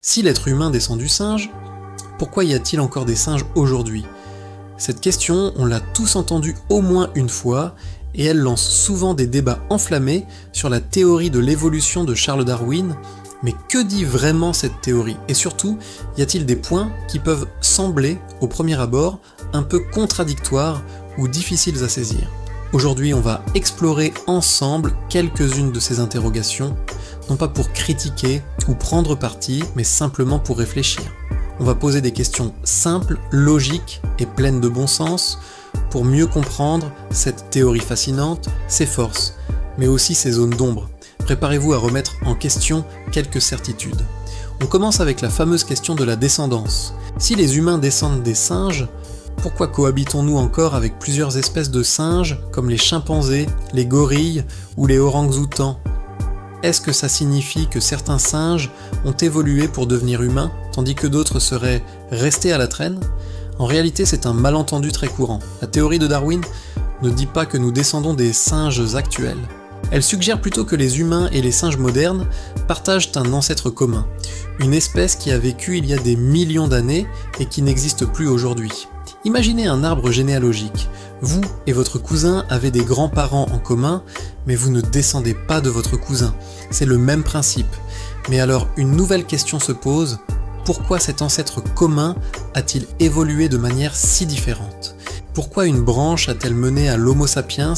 Si l'être humain descend du singe, pourquoi y a-t-il encore des singes aujourd'hui ? Cette question, on l'a tous entendue au moins une fois, et elle lance souvent des débats enflammés sur la théorie de l'évolution de Charles Darwin. Mais que dit vraiment cette théorie ? Et surtout, y a-t-il des points qui peuvent sembler, au premier abord, un peu contradictoires ou difficiles à saisir ? Aujourd'hui, on va explorer ensemble quelques-unes de ces interrogations, non pas pour critiquer ou prendre parti, mais simplement pour réfléchir. On va poser des questions simples, logiques et pleines de bon sens pour mieux comprendre cette théorie fascinante, ses forces, mais aussi ses zones d'ombre. Préparez-vous à remettre en question quelques certitudes. On commence avec la fameuse question de la descendance. Si les humains descendent des singes, pourquoi cohabitons-nous encore avec plusieurs espèces de singes comme les chimpanzés, les gorilles ou les orang-outans ? Est-ce que ça signifie que certains singes ont évolué pour devenir humains, tandis que d'autres seraient restés à la traîne ? En réalité, c'est un malentendu très courant. La théorie de Darwin ne dit pas que nous descendons des singes actuels. Elle suggère plutôt que les humains et les singes modernes partagent un ancêtre commun, une espèce qui a vécu il y a des millions d'années et qui n'existe plus aujourd'hui. Imaginez un arbre généalogique. Vous et votre cousin avez des grands-parents en commun, mais vous ne descendez pas de votre cousin. C'est le même principe. Mais alors, une nouvelle question se pose. Pourquoi cet ancêtre commun a-t-il évolué de manière si différente ? Pourquoi une branche a-t-elle mené à l'Homo sapiens,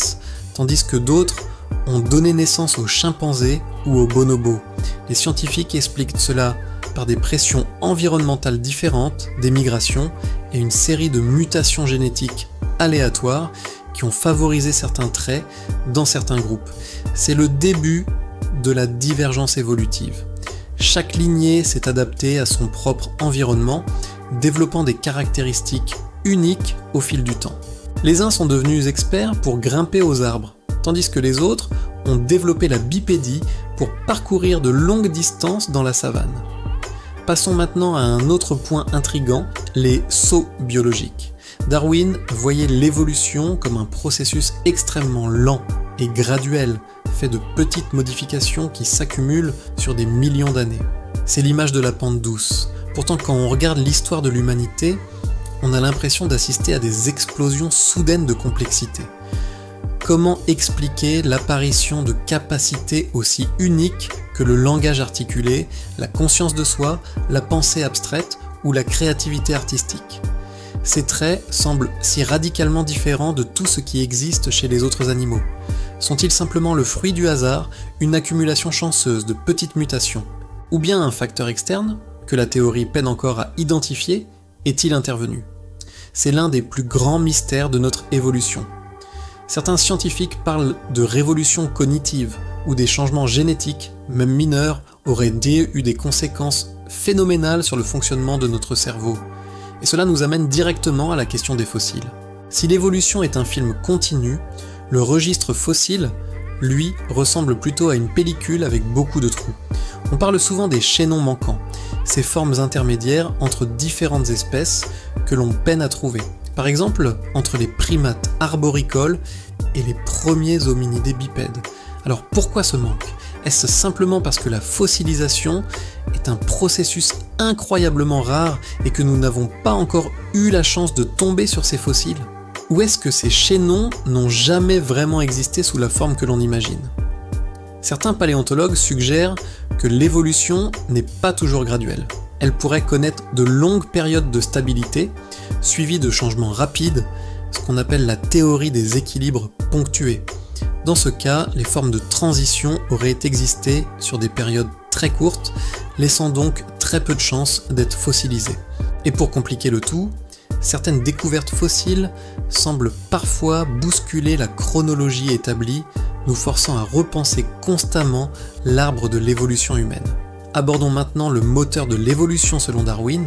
tandis que d'autres ont donné naissance aux chimpanzés ou aux bonobos ? Les scientifiques expliquent cela par des pressions environnementales différentes, des migrations et une série de mutations génétiques aléatoires qui ont favorisé certains traits dans certains groupes. C'est le début de la divergence évolutive. Chaque lignée s'est adaptée à son propre environnement, développant des caractéristiques uniques au fil du temps. Les uns sont devenus experts pour grimper aux arbres, tandis que les autres ont développé la bipédie pour parcourir de longues distances dans la savane. Passons maintenant à un autre point intrigant, les sauts biologiques. Darwin voyait l'évolution comme un processus extrêmement lent et graduel, fait de petites modifications qui s'accumulent sur des millions d'années. C'est l'image de la pente douce. Pourtant, quand on regarde l'histoire de l'humanité, on a l'impression d'assister à des explosions soudaines de complexité. Comment expliquer l'apparition de capacités aussi uniques que le langage articulé, la conscience de soi, la pensée abstraite ou la créativité artistique ? Ces traits semblent si radicalement différents de tout ce qui existe chez les autres animaux. Sont-ils simplement le fruit du hasard, une accumulation chanceuse de petites mutations ? Ou bien un facteur externe, que la théorie peine encore à identifier, est-il intervenu ? C'est l'un des plus grands mystères de notre évolution. Certains scientifiques parlent de révolution cognitive, où des changements génétiques, même mineurs, auraient eu des conséquences phénoménales sur le fonctionnement de notre cerveau. Et cela nous amène directement à la question des fossiles. Si l'évolution est un film continu, le registre fossile, lui, ressemble plutôt à une pellicule avec beaucoup de trous. On parle souvent des chaînons manquants, ces formes intermédiaires entre différentes espèces que l'on peine à trouver. Par exemple, entre les primates arboricoles et les premiers hominidés bipèdes. Alors pourquoi ce manque ? Est-ce simplement parce que la fossilisation est un processus incroyablement rare et que nous n'avons pas encore eu la chance de tomber sur ces fossiles ? Ou est-ce que ces chaînons n'ont jamais vraiment existé sous la forme que l'on imagine ? Certains paléontologues suggèrent que l'évolution n'est pas toujours graduelle. Elle pourrait connaître de longues périodes de stabilité, suivies de changements rapides, ce qu'on appelle la théorie des équilibres ponctués. Dans ce cas, les formes de transition auraient existé sur des périodes très courtes, laissant donc très peu de chances d'être fossilisées. Et pour compliquer le tout, certaines découvertes fossiles semblent parfois bousculer la chronologie établie, nous forçant à repenser constamment l'arbre de l'évolution humaine. Abordons maintenant le moteur de l'évolution selon Darwin,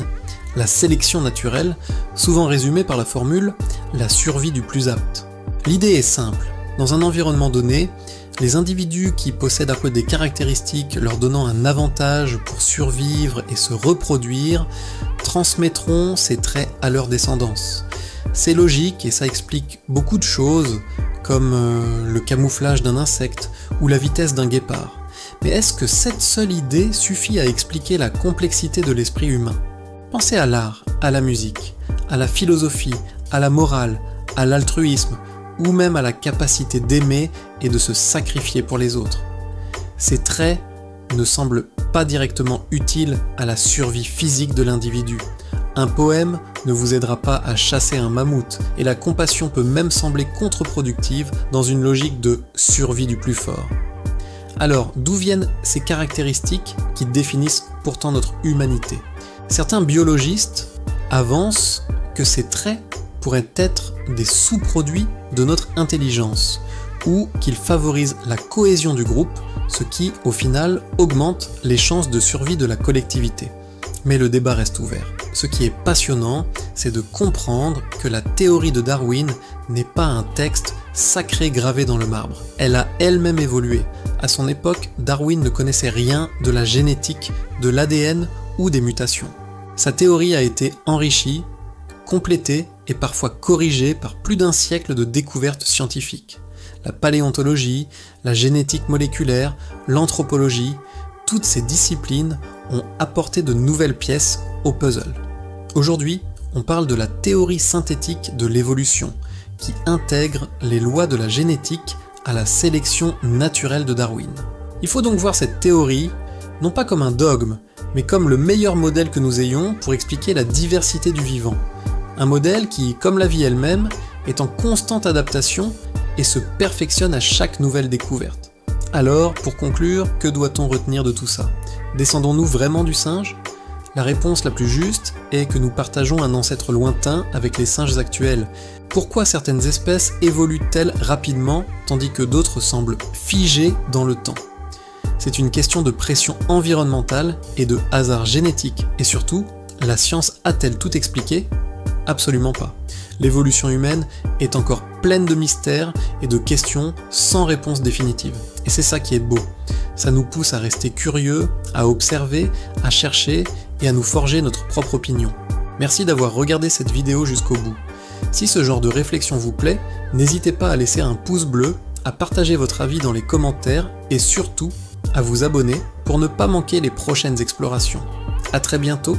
la sélection naturelle, souvent résumée par la formule « la survie du plus apte ». L'idée est simple. Dans un environnement donné, les individus qui possèdent des caractéristiques leur donnant un avantage pour survivre et se reproduire transmettront ces traits à leur descendance. C'est logique et ça explique beaucoup de choses, comme le camouflage d'un insecte ou la vitesse d'un guépard. Mais est-ce que cette seule idée suffit à expliquer la complexité de l'esprit humain ? Pensez à l'art, à la musique, à la philosophie, à la morale, à l'altruisme, ou même à la capacité d'aimer et de se sacrifier pour les autres. Ces traits ne semblent pas directement utiles à la survie physique de l'individu. Un poème ne vous aidera pas à chasser un mammouth, et la compassion peut même sembler contre-productive dans une logique de survie du plus fort. Alors, d'où viennent ces caractéristiques qui définissent pourtant notre humanité ? Certains biologistes avancent que ces traits pourraient être des sous-produits de notre intelligence, ou qu'ils favorisent la cohésion du groupe, ce qui, au final, augmente les chances de survie de la collectivité. Mais le débat reste ouvert. Ce qui est passionnant, c'est de comprendre que la théorie de Darwin n'est pas un texte sacré gravé dans le marbre. Elle a elle-même évolué. À son époque, Darwin ne connaissait rien de la génétique, de l'ADN ou des mutations. Sa théorie a été enrichie, complétée et parfois corrigée par plus d'un siècle de découvertes scientifiques. La paléontologie, la génétique moléculaire, l'anthropologie, toutes ces disciplines ont apporté de nouvelles pièces au puzzle. Aujourd'hui, on parle de la théorie synthétique de l'évolution, qui intègre les lois de la génétique à la sélection naturelle de Darwin. Il faut donc voir cette théorie, non pas comme un dogme, mais comme le meilleur modèle que nous ayons pour expliquer la diversité du vivant. Un modèle qui, comme la vie elle-même, est en constante adaptation et se perfectionne à chaque nouvelle découverte. Alors, pour conclure, que doit-on retenir de tout ça ? Descendons-nous vraiment du singe ? La réponse la plus juste est que nous partageons un ancêtre lointain avec les singes actuels. Pourquoi certaines espèces évoluent-elles rapidement tandis que d'autres semblent figées dans le temps ? C'est une question de pression environnementale et de hasard génétique. Et surtout, la science a-t-elle tout expliqué ? Absolument pas. L'évolution humaine est encore pleine de mystères et de questions sans réponse définitive. Et c'est ça qui est beau. Ça nous pousse à rester curieux, à observer, à chercher et à nous forger notre propre opinion. Merci d'avoir regardé cette vidéo jusqu'au bout. Si ce genre de réflexion vous plaît, n'hésitez pas à laisser un pouce bleu, à partager votre avis dans les commentaires et surtout à vous abonner pour ne pas manquer les prochaines explorations. À très bientôt